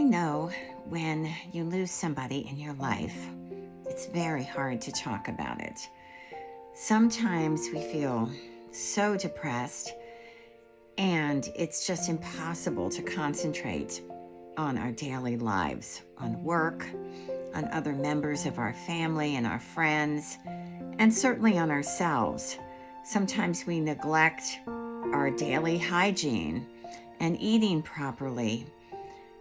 know when you lose somebody in your life, it's very hard to talk about it. Sometimes we feel so depressed, and it's just impossible to concentrate on our daily lives, on work, on other members of our family and our friends, and certainly on ourselves. Sometimes we neglect our daily hygiene and eating properly,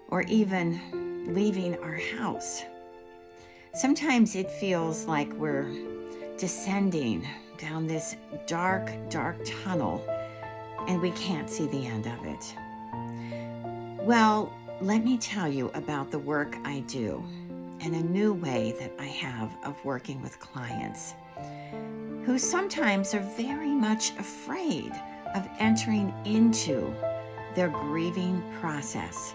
or even leaving our house. Sometimes it feels like we're descending down this dark, dark tunnel and we can't see the end of it. Well, let me tell you about the work I do and a new way that I have of working with clients who sometimes are very much afraid of entering into their grieving process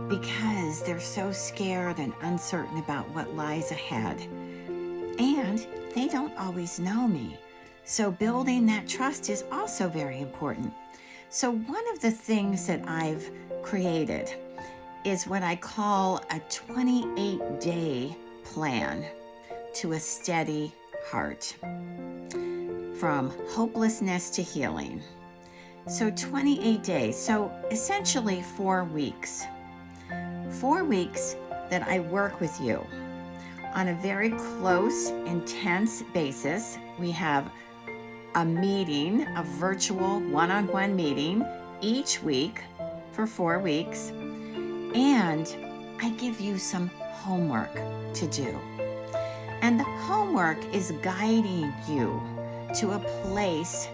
because they're so scared and uncertain about what lies ahead. And they don't always know me. So building that trust is also very important. So one of the things that I've created is what I call a 28-day plan to a steady heart, from hopelessness to healing. So 28 days, so essentially 4 weeks. 4 weeks that I work with you on a very close, intense basis. We have a meeting, a virtual one-on-one meeting each week for 4 weeks, and I give you some homework to do. And the homework is guiding you to a place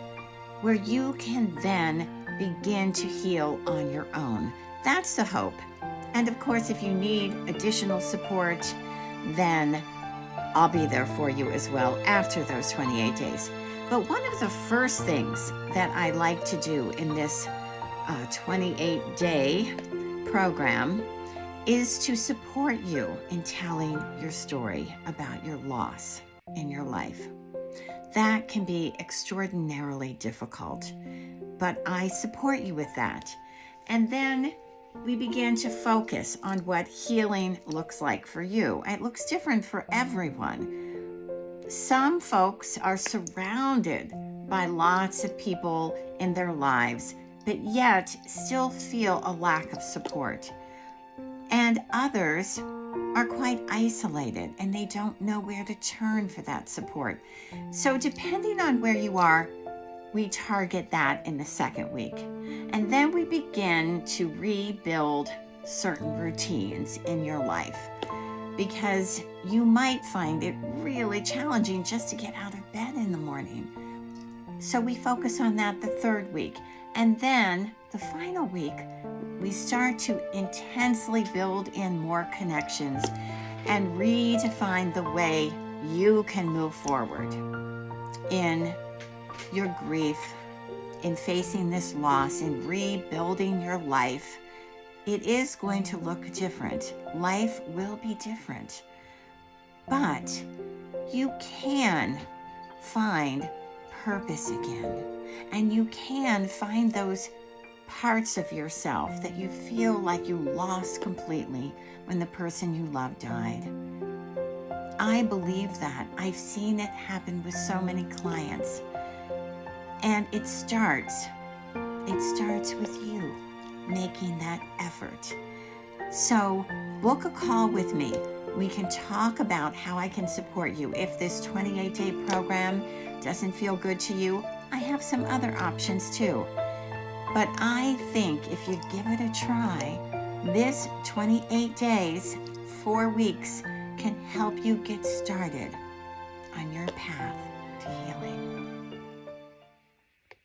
where you can then begin to heal on your own. That's the hope. And of course, if you need additional support, then I'll be there for you as well after those 28 days. But one of the first things that I like to do in this 28-day program is to support you in telling your story about your loss in your life. That can be extraordinarily difficult, but I support you with that. And then we begin to focus on what healing looks like for you. It looks different for everyone. Some folks are surrounded by lots of people in their lives, but yet still feel a lack of support. And others are quite isolated and they don't know where to turn for that support. So depending on where you are, we target that in the second week. And then we begin to rebuild certain routines in your life, because you might find it really challenging just to get out of bed in the morning. So we focus on that the third week. And then the final week, we start to intensely build in more connections and redefine the way you can move forward in your grief, in facing this loss, in rebuilding your life. It is going to look different. Life will be different. But you can find purpose again. And you can find those parts of yourself that you feel like you lost completely when the person you love died. I believe that. I've seen it happen with so many clients. And it starts with you making that effort. So book a call with me. We can talk about how I can support you. If this 28-day program doesn't feel good to you, I have some other options too. But I think if you give it a try, this 28 days, 4 weeks, can help you get started on your path to healing.